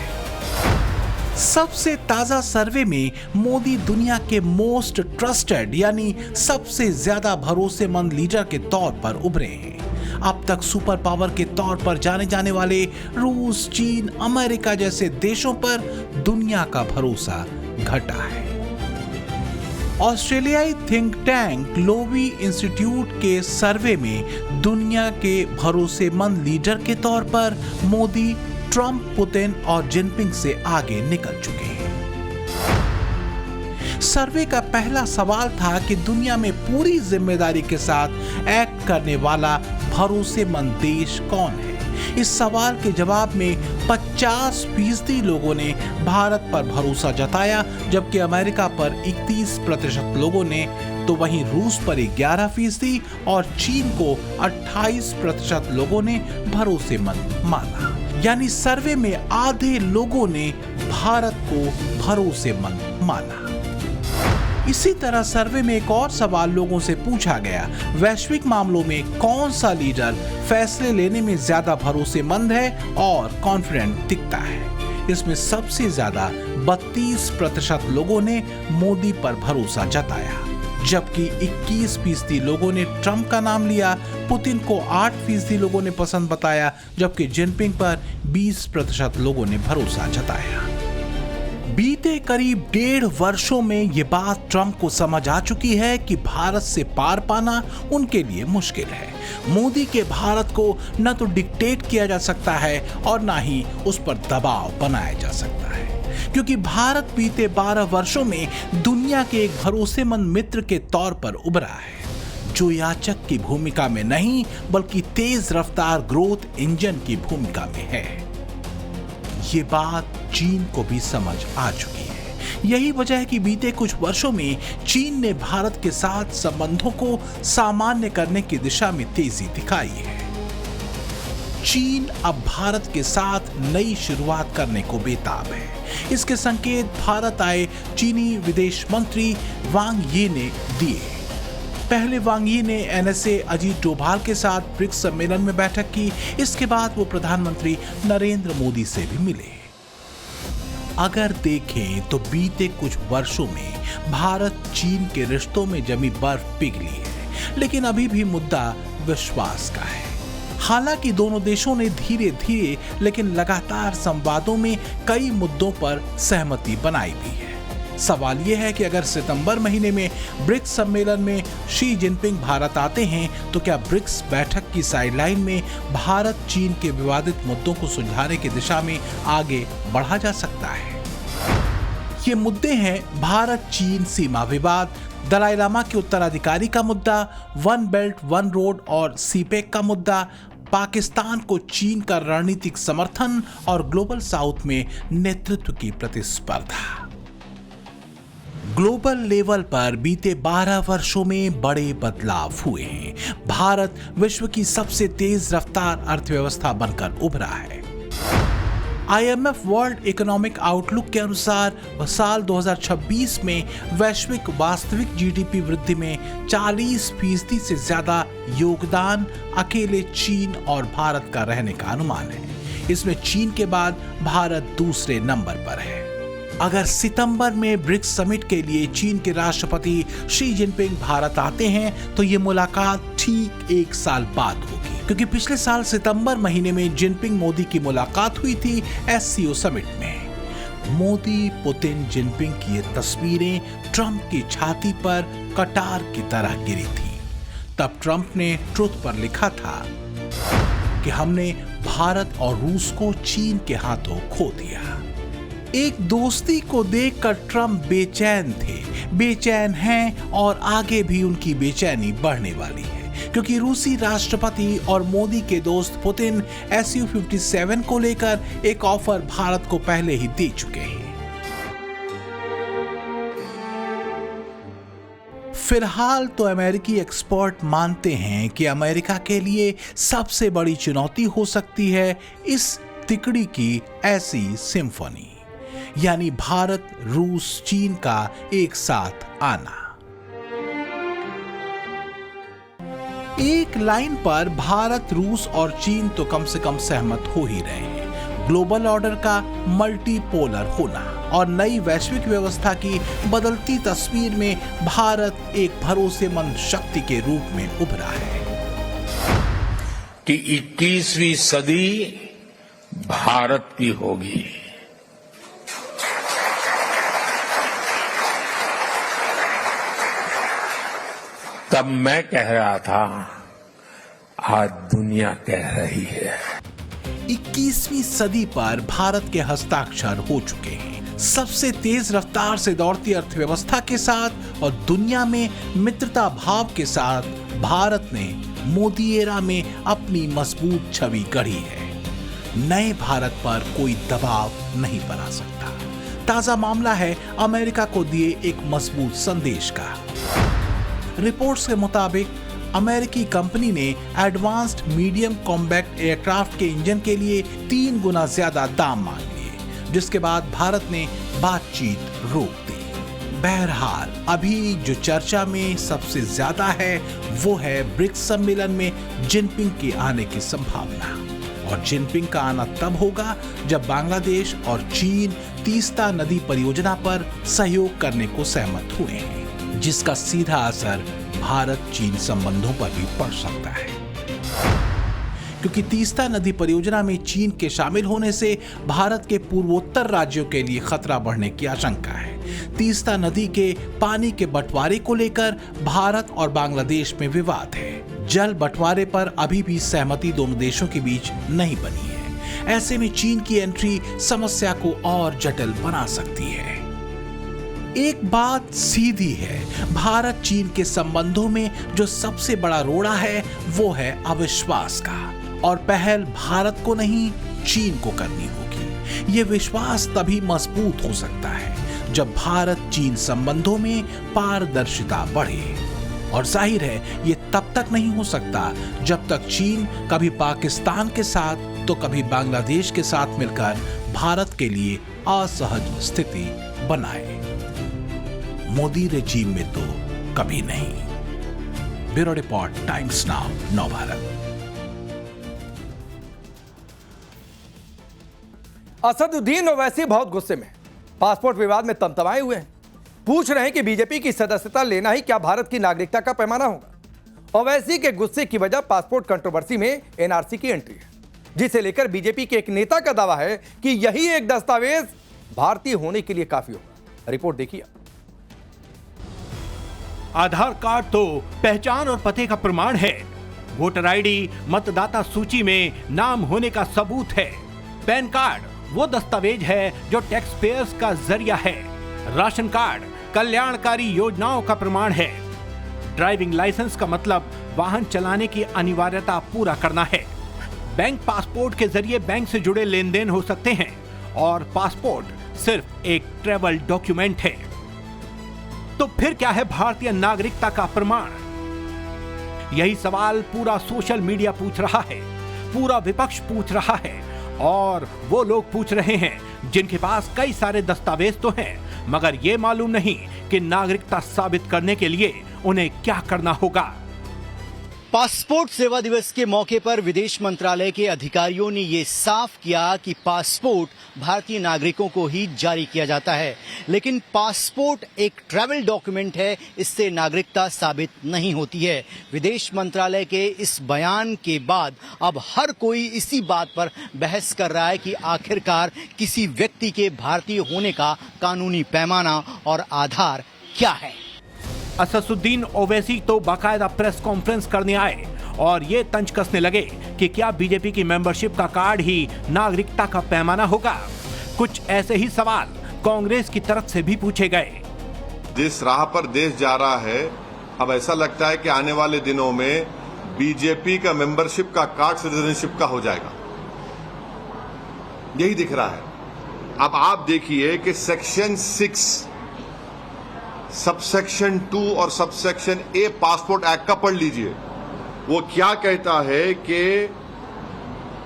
सबसे ताजा सर्वे में मोदी दुनिया के मोस्ट ट्रस्टेड यानी सबसे ज्यादा भरोसेमंद लीडर के तौर पर उभरे हैं। अब तक सुपर पावर के तौर पर जाने जाने वाले रूस, चीन, अमेरिका जैसे देशों पर दुनिया का भरोसा घटा है। ऑस्ट्रेलियाई थिंक टैंक लोवी इंस्टीट्यूट के सर्वे में दुनिया के भरोसेमंद लीडर के तौर पर मोदी ट्रंप, पुतिन और जिनपिंग से आगे निकल चुके हैं। सर्वे का पहला सवाल था कि दुनिया में पूरी जिम्मेदारी के साथ एक्ट करने वाला भरोसेमंद देश कौन है। इस सवाल के जवाब में 50% लोगों ने भारत पर भरोसा जताया, जबकि अमेरिका पर 31% लोगों ने, तो वहीं रूस पर 11% और चीन को 28% लोगों ने भरोसेमंद माना। यानी सर्वे में आधे लोगों ने भारत को भरोसेमंद माना। इसी तरह सर्वे में एक और सवाल लोगों से पूछा गया, वैश्विक मामलों में कौन सा लीडर फैसले लेने में ज्यादा भरोसेमंद है और कॉन्फिडेंट दिखता है। इसमें सबसे ज्यादा 32% लोगों ने मोदी पर भरोसा जताया, जबकि 21% लोगों ने ट्रंप का नाम लिया। पुतिन को 8% लोगों ने पसंद बताया, जबकि जिनपिंग पर 20% लोगों ने भरोसा जताया। बीते करीब 1.5 वर्षों में ये बात ट्रंप को समझ आ चुकी है कि भारत से पार पाना उनके लिए मुश्किल है। मोदी के भारत को न तो डिक्टेट किया जा सकता है और न ही उस पर दबाव बनाया जा सकता है, क्योंकि भारत बीते 12 वर्षों में दुनिया के एक भरोसेमंद मित्र के तौर पर उभरा है, जो याचक की भूमिका में नहीं बल्कि तेज रफ्तार ग्रोथ इंजन की भूमिका में है। ये बात चीन को भी समझ आ चुकी है। यही वजह है कि बीते कुछ वर्षों में चीन ने भारत के साथ संबंधों को सामान्य करने की दिशा में तेजी दिखाई है। चीन अब भारत के साथ नई शुरुआत करने को बेताब है। इसके संकेत भारत आए चीनी विदेश मंत्री वांग यी ने दिए। पहले वांग यी ने एनएसए अजीत डोभाल के साथ ब्रिक्स सम्मेलन में बैठक की। इसके बाद वो प्रधानमंत्री नरेंद्र मोदी से भी मिले। अगर देखें तो बीते कुछ वर्षों में भारत चीन के रिश्तों में जमी बर्फ पिघली है, लेकिन अभी भी मुद्दा विश्वास का है। हालांकि दोनों देशों ने धीरे धीरे लेकिन लगातार संवादों में कई मुद्दों पर सहमति बनाई भी है। सवाल यह है कि अगर सितंबर महीने में ब्रिक्स सम्मेलन में शी जिनपिंग भारत आते हैं तो क्या ब्रिक्स बैठक की साइडलाइन में भारत चीन के विवादित मुद्दों को सुलझाने की दिशा में आगे बढ़ा जा सकता है? ये मुद्दे हैं भारत चीन सीमा विवाद, दलाई लामा के उत्तराधिकारी का मुद्दा, वन बेल्ट वन रोड और सीपेक का मुद्दा, पाकिस्तान को चीन का रणनीतिक समर्थन और ग्लोबल साउथ में नेतृत्व की प्रतिस्पर्धा। ग्लोबल लेवल पर बीते 12 वर्षों में बड़े बदलाव हुए हैं। भारत विश्व की सबसे तेज रफ्तार अर्थव्यवस्था बनकर उभरा है। IMF वर्ल्ड इकोनॉमिक आउटलुक के अनुसार साल 2026 में वैश्विक वास्तविक जीडीपी वृद्धि में 40% से ज्यादा योगदान अकेले चीन और भारत का रहने का अनुमान है। इसमें चीन के बाद भारत दूसरे नंबर पर है। अगर सितंबर में ब्रिक्स समिट के लिए चीन के राष्ट्रपति शी जिनपिंग भारत आते हैं तो ये मुलाकात ठीक 1 साल बाद होगी, क्योंकि पिछले साल सितंबर महीने में जिनपिंग मोदी की मुलाकात हुई थी SCO समिट में। मोदी पुतिन जिनपिंग की ये तस्वीरें ट्रंप की छाती पर कटार की तरह गिरी थी। तब ट्रंप ने ट्रुथ पर लिखा था कि हमने भारत और रूस को चीन के हाथों खो दिया। एक दोस्ती को देखकर ट्रंप बेचैन थे, बेचैन हैं और आगे भी उनकी बेचैनी बढ़ने वाली है, क्योंकि रूसी राष्ट्रपति और मोदी के दोस्त पुतिन SU-57 को लेकर एक ऑफर भारत को पहले ही दे चुके हैं। फिलहाल तो अमेरिकी एक्सपर्ट मानते हैं कि अमेरिका के लिए सबसे बड़ी चुनौती हो सकती है इस तिकड़ी की ऐसी सिम्फनी, यानी भारत रूस चीन का एक साथ आना। एक लाइन पर भारत रूस और चीन तो कम से कम सहमत हो ही रहे हैं। ग्लोबल ऑर्डर का मल्टीपोलर होना और नई वैश्विक व्यवस्था की बदलती तस्वीर में भारत एक भरोसेमंद शक्ति के रूप में उभरा है कि 21वीं सदी भारत की होगी। तब मैं कह रहा था, आज दुनिया कह रही है। 21वीं सदी पर भारत के हस्ताक्षर हो चुके हैं। सबसे तेज रफ्तार से दौड़ती अर्थव्यवस्था के साथ और दुनिया में मित्रता भाव के साथ भारत ने मोदी एरा में अपनी मजबूत छवि गढ़ी है। नए भारत पर कोई दबाव नहीं बना सकता। ताजा मामला है अमेरिका को दिए एक मजबूत संदेश का। रिपोर्ट्स के मुताबिक अमेरिकी कंपनी ने एडवांस्ड मीडियम कॉम्बैट एयरक्राफ्ट के इंजन के लिए 3 गुना ज्यादा दाम मांग लिए, जिसके बाद भारत ने बातचीत रोक दी। बहरहाल अभी जो चर्चा में सबसे ज्यादा है वो है ब्रिक्स सम्मेलन में जिनपिंग के आने की संभावना। और जिनपिंग का आना तब होगा जब बांग्लादेश और चीन तीस्ता नदी परियोजना पर सहयोग करने को सहमत हुए हैं, जिसका सीधा असर भारत चीन संबंधों पर भी पड़ सकता है, क्योंकि तीस्ता नदी परियोजना में चीन के शामिल होने से भारत के पूर्वोत्तर राज्यों के लिए खतरा बढ़ने की आशंका है। तीस्ता नदी के पानी के बंटवारे को लेकर भारत और बांग्लादेश में विवाद है। जल बंटवारे पर अभी भी सहमति दोनों देशों के बीच नहीं बनी है। ऐसे में चीन की एंट्री समस्या को और जटिल बना सकती है। एक बात सीधी है, भारत चीन के संबंधों में जो सबसे बड़ा रोड़ा है वो है अविश्वास का, और पहल भारत को नहीं चीन को करनी होगी। ये विश्वास तभी मजबूत हो सकता है जब भारत चीन संबंधों में पारदर्शिता बढ़े, और जाहिर है ये तब तक नहीं हो सकता जब तक चीन कभी पाकिस्तान के साथ तो कभी बांग्लादेश के साथ मिलकर भारत के लिए असहज स्थिति बनाए। मोदी रेजिम में तो कभी नहीं। Bureau report, times now, Navbharat. Asaduddin Owaisi बहुत गुस्से में, पासपोर्ट विवाद में तमतमाए हुए हैं। पूछ रहे हैं कि बीजेपी की सदस्यता लेना ही क्या भारत की नागरिकता का पैमाना होगा। ओवैसी के गुस्से की वजह पासपोर्ट कंट्रोवर्सी में एनआरसी की एंट्री है, जिसे लेकर बीजेपी के एक नेता का दावा है कि यही एक दस्तावेज भारतीय होने के लिए काफी होगा। रिपोर्ट देखिए। आधार कार्ड तो पहचान और पते का प्रमाण है। वोटर आईडी मतदाता सूची में नाम होने का सबूत है। पैन कार्ड वो दस्तावेज है जो टैक्स पेयर्स का जरिया है। राशन कार्ड कल्याणकारी योजनाओं का प्रमाण है। ड्राइविंग लाइसेंस का मतलब वाहन चलाने की अनिवार्यता पूरा करना है। बैंक पासपोर्ट के जरिए बैंक से जुड़े लेन देन हो सकते हैं, और पासपोर्ट सिर्फ एक ट्रैवल डॉक्यूमेंट है। तो फिर क्या है भारतीय नागरिकता का प्रमाण? यही सवाल पूरा सोशल मीडिया पूछ रहा है, पूरा विपक्ष पूछ रहा है, और वो लोग पूछ रहे हैं जिनके पास कई सारे दस्तावेज तो हैं, मगर ये मालूम नहीं कि नागरिकता साबित करने के लिए उन्हें क्या करना होगा। पासपोर्ट सेवा दिवस के मौके पर विदेश मंत्रालय के अधिकारियों ने ये साफ किया कि पासपोर्ट भारतीय नागरिकों को ही जारी किया जाता है, लेकिन पासपोर्ट एक ट्रैवल डॉक्यूमेंट है, इससे नागरिकता साबित नहीं होती है। विदेश मंत्रालय के इस बयान के बाद अब हर कोई इसी बात पर बहस कर रहा है कि आखिरकार किसी व्यक्ति के भारतीय होने का कानूनी पैमाना और आधार क्या है। असदुद्दीन ओवैसी तो बाकायदा प्रेस कॉन्फ्रेंस करने आए और ये तंज कसने लगे कि क्या बीजेपी की मेंबरशिप का कार्ड ही नागरिकता का पैमाना होगा। कुछ ऐसे ही सवाल कांग्रेस की तरफ से भी पूछे गए। जिस राह पर देश जा रहा है, अब ऐसा लगता है कि आने वाले दिनों में बीजेपी का मेंबरशिप का कार्ड सिटीजनशिप का हो जाएगा, यही दिख रहा है। अब आप देखिए कि सेक्शन 6 सबसेक्शन 2 और सबसेक्शन ए पासपोर्ट एक्ट का पढ़ लीजिए। वो क्या कहता है कि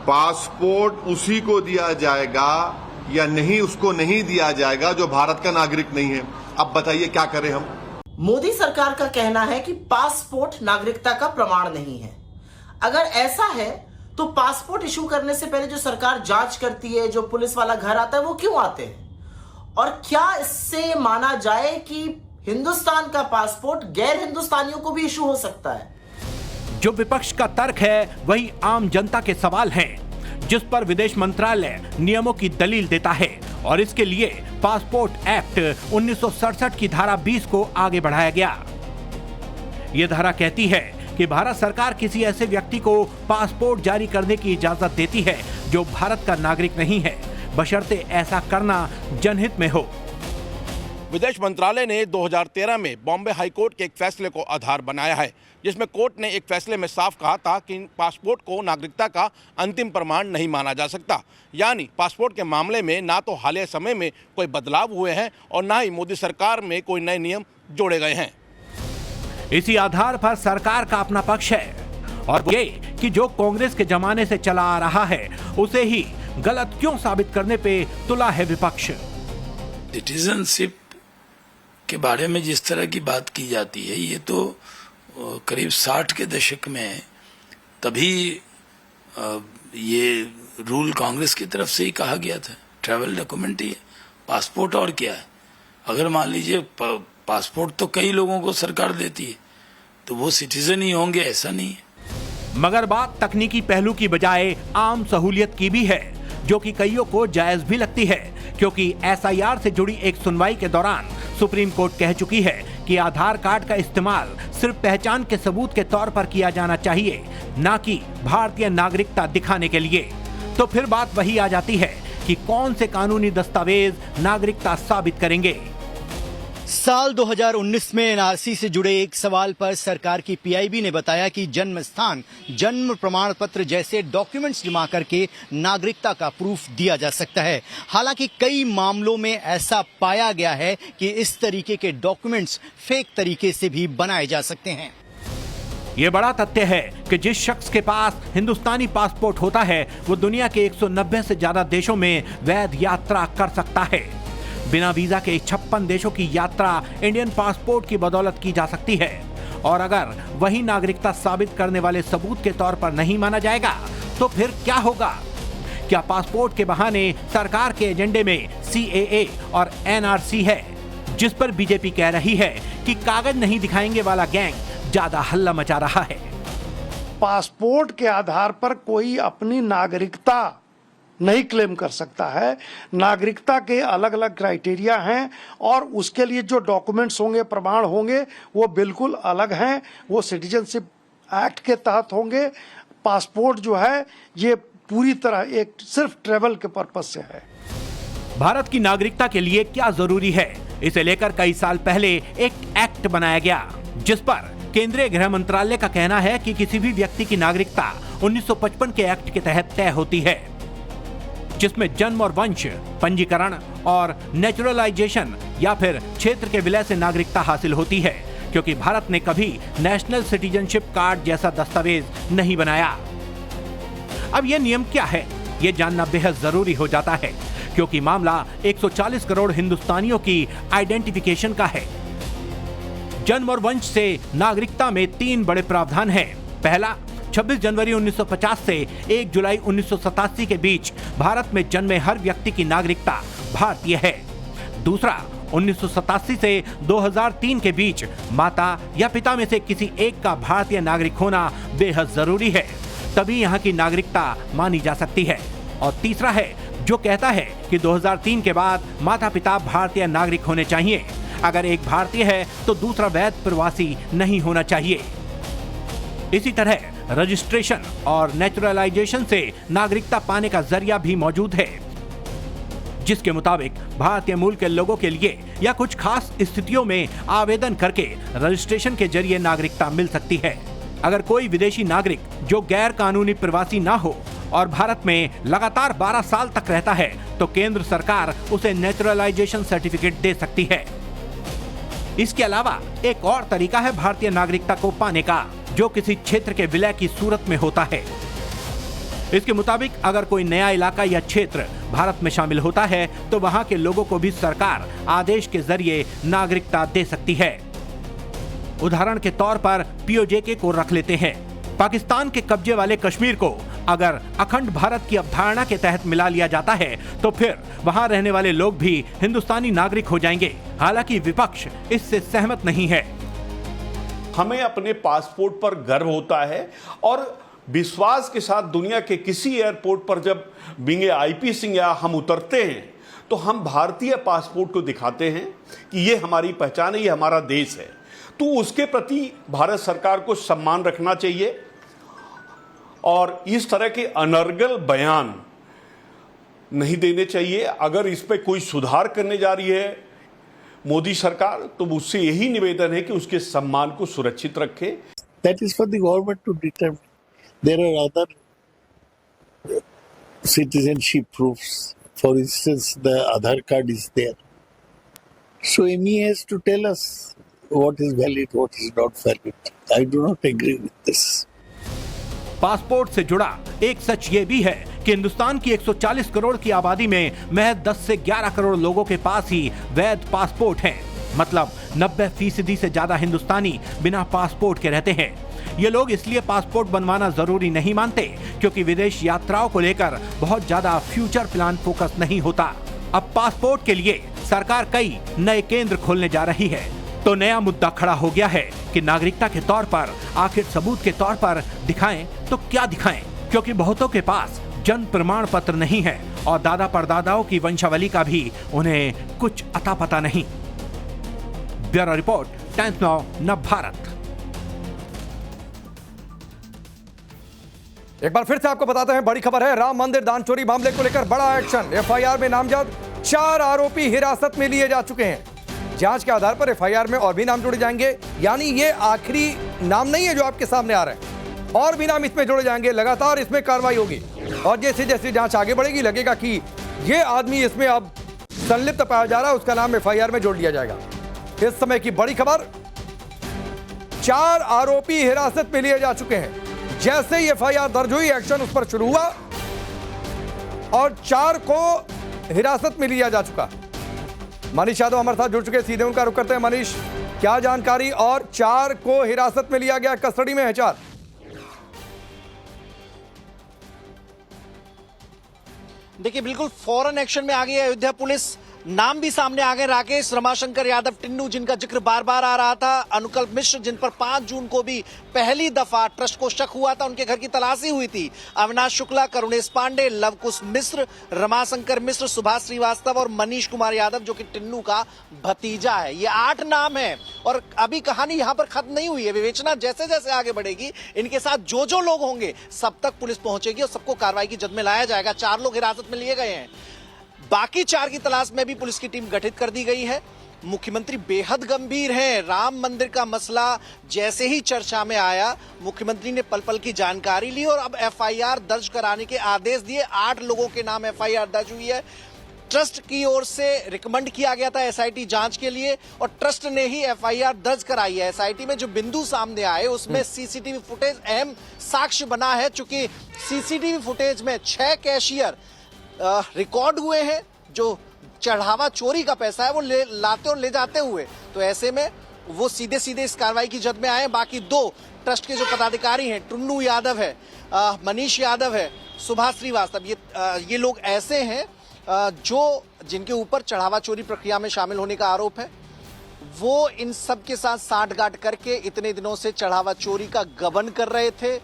पासपोर्ट उसी को दिया जाएगा या नहीं, उसको नहीं दिया जाएगा जो भारत का नागरिक नहीं है। अब बताइए क्या करें हम। मोदी सरकार का कहना है कि पासपोर्ट नागरिकता का प्रमाण नहीं है। अगर ऐसा है तो पासपोर्ट इशू करने से पहले जो सरकार जांच करती है, जो पुलिस वाला घर आता है, वो क्यों आते हैं? और क्या इससे माना जाए कि हिंदुस्तान का पासपोर्ट गैर हिंदुस्तानियों को भी इशू हो सकता है? जो विपक्ष का तर्क है वही आम जनता के सवाल हैं, जिस पर विदेश मंत्रालय नियमों की दलील देता है, और इसके लिए पासपोर्ट एक्ट 1967 की धारा 20 को आगे बढ़ाया गया। यह धारा कहती है कि भारत सरकार किसी ऐसे व्यक्ति को पासपोर्ट जारी करने की इजाजत देती है जो भारत का नागरिक नहीं है, बशर्ते ऐसा करना जनहित में हो। विदेश मंत्रालय ने 2013 में बॉम्बे हाईकोर्ट के एक फैसले को आधार बनाया है, जिसमें कोर्ट ने एक फैसले में साफ कहा था कि पासपोर्ट को नागरिकता का अंतिम प्रमाण नहीं माना जा सकता। यानी पासपोर्ट के मामले में ना तो हालिया समय में कोई बदलाव हुए हैं और ना ही मोदी सरकार में कोई नए नियम जोड़े गए हैं। इसी आधार पर सरकार का अपना पक्ष है, और ये कि जो कांग्रेस के जमाने से चला आ रहा है उसे ही गलत क्यों साबित करने पे तुला है विपक्ष। सिटीजनशिप के बारे में जिस तरह की बात की जाती है, ये तो करीब 60 के दशक में तभी ये रूल कांग्रेस की तरफ से ही कहा गया था। ट्रैवल डॉक्यूमेंट ही है, पासपोर्ट और क्या है। अगर मान लीजिए पासपोर्ट तो कई लोगों को सरकार देती है, तो वो सिटीजन ही होंगे, ऐसा नहीं है। मगर बात तकनीकी पहलू की बजाय आम सहूलियत की भी है, जो कि कईयों को जायज भी लगती है, क्योंकि एसआईआर से जुड़ी एक सुनवाई के दौरान सुप्रीम कोर्ट कह चुकी है कि आधार कार्ड का इस्तेमाल सिर्फ पहचान के सबूत के तौर पर किया जाना चाहिए, न कि भारतीय नागरिकता दिखाने के लिए। तो फिर बात वही आ जाती है कि कौन से कानूनी दस्तावेज नागरिकता साबित करेंगे। साल 2019 में एनआरसी से जुड़े एक सवाल पर सरकार की पीआईबी ने बताया कि जन्म स्थान, जन्म प्रमाण पत्र जैसे डॉक्यूमेंट्स जमा करके नागरिकता का प्रूफ दिया जा सकता है। हालांकि कई मामलों में ऐसा पाया गया है कि इस तरीके के डॉक्यूमेंट्स फेक तरीके से भी बनाए जा सकते हैं। ये बड़ा तथ्य है कि जिस शख्स के पास हिंदुस्तानी पासपोर्ट होता है वो दुनिया के 190 से ज्यादा देशों में वैध यात्रा कर सकता है। बिना वीजा के 56 देशों की यात्रा इंडियन पासपोर्ट की बदौलत की जा सकती है। और अगर वही नागरिकता साबित करने वाले सबूत के तौर पर नहीं माना जाएगा तो फिर क्या होगा? क्या पासपोर्ट के बहाने सरकार के एजेंडे में CAA और NRC है, जिस पर बीजेपी कह रही है कि कागज नहीं दिखाएंगे वाला गैंग ज्यादा हल्ला मचा रहा है। पासपोर्ट के आधार पर कोई अपनी नागरिकता नहीं क्लेम कर सकता है। नागरिकता के अलग अलग क्राइटेरिया हैं और उसके लिए जो डॉक्यूमेंट्स होंगे, प्रमाण होंगे, वो बिल्कुल अलग हैं। वो सिटीजनशिप एक्ट के तहत होंगे। पासपोर्ट जो है ये पूरी तरह एक सिर्फ ट्रेवल के पर्पज से है। भारत की नागरिकता के लिए क्या जरूरी है, इसे लेकर कई साल पहले एक एक्ट बनाया गया, जिस पर केंद्रीय गृह मंत्रालय का कहना है कि किसी भी व्यक्ति की नागरिकता 1955 के एक्ट के तहत तय होती है, जिसमें जन्म और वंश, पंजीकरण और नेचुरलाइजेशन या फिर क्षेत्र के विलय से नागरिकता हासिल होती है, क्योंकि भारत ने कभी नेशनल सिटीजनशिप कार्ड जैसा दस्तावेज नहीं बनाया। अब यह नियम क्या है, यह जानना बेहद जरूरी हो जाता है, क्योंकि मामला 140 करोड़ हिंदुस्तानियों की आइडेंटिफिकेशन का है। जन्म और वंश से नागरिकता में 3 बड़े प्रावधान हैं। पहला, 26 जनवरी 1950 से 1 जुलाई 1987 के बीच भारत में जन्मे हर व्यक्ति की नागरिकता भारतीय है। दूसरा, 1987 से 2003 के बीच माता या पिता में से किसी एक का भारतीय नागरिक होना बेहद जरूरी है, तभी यहाँ की नागरिकता मानी जा सकती है। और तीसरा है जो कहता है कि 2003 के बाद माता पिता भारतीय नागरिक होने चाहिए। अगर एक भारतीय है तो दूसरा वैध प्रवासी नहीं होना चाहिए। इसी तरह रजिस्ट्रेशन और नेचुरलाइजेशन से नागरिकता पाने का जरिया भी मौजूद है, जिसके मुताबिक भारतीय मूल के लोगों के लिए या कुछ खास स्थितियों में आवेदन करके रजिस्ट्रेशन के जरिए नागरिकता मिल सकती है। अगर कोई विदेशी नागरिक जो गैर कानूनी प्रवासी ना हो और भारत में लगातार 12 साल तक रहता है तो केंद्र सरकार उसे नेचुरलाइजेशन सर्टिफिकेट दे सकती है। इसके अलावा एक और तरीका है भारतीय नागरिकता को पाने का, जो किसी क्षेत्र के विलय की सूरत में होता है। इसके मुताबिक अगर कोई नया इलाका या क्षेत्र भारत में शामिल होता है तो वहां के लोगों को भी सरकार आदेश के जरिए नागरिकता दे सकती है। उदाहरण के तौर पर POJK को रख लेते हैं। पाकिस्तान के कब्जे वाले कश्मीर को अगर अखंड भारत की अवधारणा के तहत मिला लिया जाता है तो फिर वहां रहने वाले लोग भी हिंदुस्तानी नागरिक हो जाएंगे। हालांकि विपक्ष इससे सहमत नहीं है। हमें अपने पासपोर्ट पर गर्व होता है और विश्वास के साथ दुनिया के किसी एयरपोर्ट पर जब बिंगे IP सिंह या हम उतरते हैं तो हम भारतीय पासपोर्ट को दिखाते हैं कि ये हमारी पहचान है, ये हमारा देश है। तो उसके प्रति भारत सरकार को सम्मान रखना चाहिए और इस तरह के अनर्गल बयान नहीं देने चाहिए। अगर इस पे कोई सुधार करने जा रही है मोदी सरकार तो उससे यही निवेदन है कि उसके सम्मान को सुरक्षित रखे। That is for the government to determine. There are other citizenship proofs. For instance, the Aadhaar card is there. So ME has to tell us what is valid, what is not valid. I do not agree with this. Passport से जुड़ा एक सच ये भी है कि हिंदुस्तान की 140 करोड़ की आबादी में महज 10 से 11 करोड़ लोगों के पास ही वैध पासपोर्ट हैं। मतलब 90% से ज्यादा हिंदुस्तानी बिना पासपोर्ट के रहते हैं। ये लोग इसलिए पासपोर्ट बनवाना जरूरी नहीं मानते क्योंकि विदेश यात्राओं को लेकर बहुत ज्यादा फ्यूचर प्लान फोकस नहीं होता। अब पासपोर्ट के लिए सरकार कई नए केंद्र खोलने जा रही है, तो नया मुद्दा खड़ा हो गया है कि नागरिकता के तौर पर आखिर सबूत के तौर पर दिखाएं तो क्या दिखाएं, क्योंकि बहुतों के पास जन्म प्रमाण पत्र नहीं है और दादा परदादाओं की वंशावली का भी उन्हें कुछ अता पता नहीं। ब्यूरो रिपोर्ट, टाइम्स नाउ नव भारत। एक बार फिर से आपको बताते हैं, बड़ी खबर है। राम मंदिर दान चोरी मामले को लेकर बड़ा एक्शन। एफआईआर में नामजद 4 आरोपी हिरासत में लिए जा चुके हैं। जांच के आधार पर एफआईआर में और भी नाम जोड़े जाएंगे, यानी ये आखिरी नाम नहीं है जो आपके सामने आ रहे हैं, और भी नाम इसमें जोड़े जाएंगे। लगातार इसमें कार्रवाई होगी और जैसे जैसे जांच आगे बढ़ेगी लगेगा कि ये आदमी इसमें अब संलिप्त पाया जा रहा है, उसका नाम एफआईआर में जोड़ लिया जाएगा। इस समय की बड़ी खबर, 4 आरोपी हिरासत में लिए जा चुके हैं। जैसे ही एफआईआर दर्ज हुई, एक्शन उस पर शुरू हुआ और 4 को हिरासत में लिया जा चुका। मनीष यादव हमारे साथ जुड़ चुके, सीधे उनका रुख करते हैं। मनीष, क्या जानकारी? और 4 को हिरासत में लिया गया, कस्टडी में है 4। देखिए, बिल्कुल फौरन एक्शन में आ गई है अयोध्या पुलिस। नाम भी सामने आ गए, राकेश, रमाशंकर यादव, टिन्नू, जिनका जिक्र बार बार आ रहा था, अनुकल्प मिश्र, जिन पर 5 जून को भी पहली दफा ट्रस्ट को शक हुआ था, उनके घर की तलाशी हुई थी, अविनाश शुक्ला, करुणेश पांडे, लवकुश मिश्र, रमाशंकर मिश्र, सुभाष श्रीवास्तव और मनीष कुमार यादव, जो कि टिन्नू का भतीजा है। ये 8 नाम है और अभी कहानी यहां पर खत्म नहीं हुई है। विवेचना जैसे जैसे आगे बढ़ेगी, इनके साथ जो जो लोग होंगे सब तक पुलिस पहुंचेगी और सबको कार्रवाई की जद में लाया जाएगा। 4 लोग हिरासत में लिए गए हैं, बाकी 4 की तलाश में भी पुलिस की टीम गठित कर दी गई है। मुख्यमंत्री बेहद गंभीर हैं। राम मंदिर का मसला जैसे ही चर्चा में आया, मुख्यमंत्री ने पल पल की जानकारी ली और अब एफआईआर दर्ज कराने के आदेश दिए। 8 लोगों के नाम एफआईआर दर्ज हुई है। ट्रस्ट की ओर से रिकमेंड किया गया था एसआईटी जांच के लिए और ट्रस्ट ने ही एफआईआर दर्ज कराई है। एसआईटी में जो बिंदु सामने आए उसमें सीसीटीवी फुटेज अहम साक्ष्य बना है, चूंकि सीसीटीवी फुटेज में 6 कैशियर रिकॉर्ड हुए हैं जो चढ़ावा चोरी का पैसा है वो लाते और ले जाते हुए, तो ऐसे में वो सीधे सीधे इस कार्रवाई की जद में आए। बाकी 2 ट्रस्ट के जो पदाधिकारी हैं, टुन्नू यादव है, मनीष यादव है, सुभाष श्रीवास्तव, ये लोग ऐसे हैं जो जिनके ऊपर चढ़ावा चोरी प्रक्रिया में शामिल होने का आरोप है। वो इन सब के साथ साठगांठ करके इतने दिनों से चढ़ावा चोरी का गबन कर रहे थे।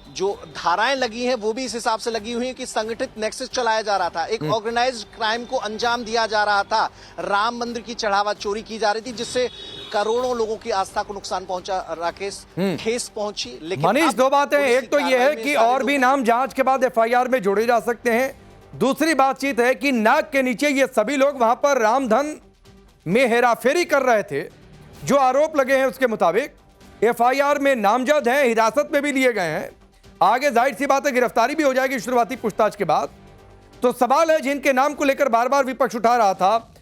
जो धाराएं लगी हैं वो भी इस हिसाब से लगी हुई है कि संगठित नेक्सस चलाया जा रहा था, एक ऑर्गेनाइज्ड क्राइम को अंजाम दिया जा रहा था। राम मंदिर की चढ़ावा चोरी की जा रही थी जिससे करोड़ों लोगों की आस्था को नुकसान पहुंचा। राकेश, ठेस पहुंची। लेकिन मनीष, 2 बातें, एक तो यह है कि और भी नाम जांच के बाद एफआईआर में जोड़े जा सकते हैं। दूसरी बातचीत है कि नाक के नीचे ये सभी लोग वहां पर रामधन में हेराफेरी कर रहे थे, जो आरोप लगे हैं उसके मुताबिक एफआईआर में नामजद हैं, हिरासत में भी लिए गए हैं। आगे जाहिर सी बात है गिरफ्तारी भी हो जाएगी शुरुआती पूछताछ के बाद। तो सवाल है जिनके नाम को लेकर बार बार विपक्ष उठा रहा था,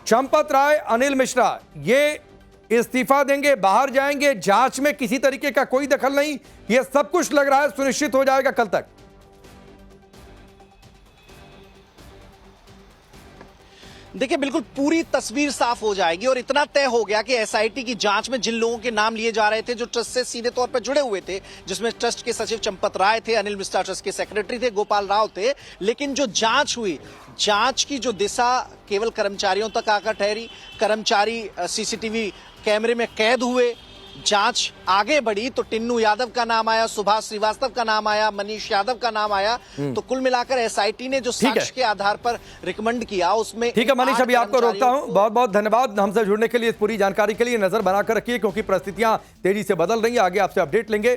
चंपत राय, अनिल मिश्रा, ये इस्तीफा देंगे, बाहर जाएंगे, जांच में किसी तरीके का कोई दखल नहीं, ये सब कुछ लग रहा है सुनिश्चित हो जाएगा कल तक। देखिए, बिल्कुल पूरी तस्वीर साफ हो जाएगी और इतना तय हो गया कि एसआईटी की जांच में जिन लोगों के नाम लिए जा रहे थे जो ट्रस्ट से सीधे तौर पर जुड़े हुए थे, जिसमें ट्रस्ट के सचिव चंपत राय थे, अनिल मिश्रा ट्रस्ट के सेक्रेटरी थे, गोपाल राव थे, लेकिन जो जांच हुई, जांच की जो दिशा केवल कर्मचारियों तक आकर ठहरी। कर्मचारी सीसीटीवी कैमरे में कैद हुए, जांच आगे बढ़ी तो टिन्नू यादव का नाम आया, सुभाष श्रीवास्तव का नाम आया, मनीष यादव का नाम आया। तो कुल मिलाकर एसआईटी ने जो साक्ष्य के आधार पर रिकमेंड किया उसमें। ठीक है मनीष, अभी आपको रोकता हूं। बहुत बहुत धन्यवाद हमसे जुड़ने के लिए, इस पूरी जानकारी के लिए। नजर बनाकर रखिए क्योंकि परिस्थितियां तेजी से बदल रही हैं, आगे आपसे अपडेट लेंगे।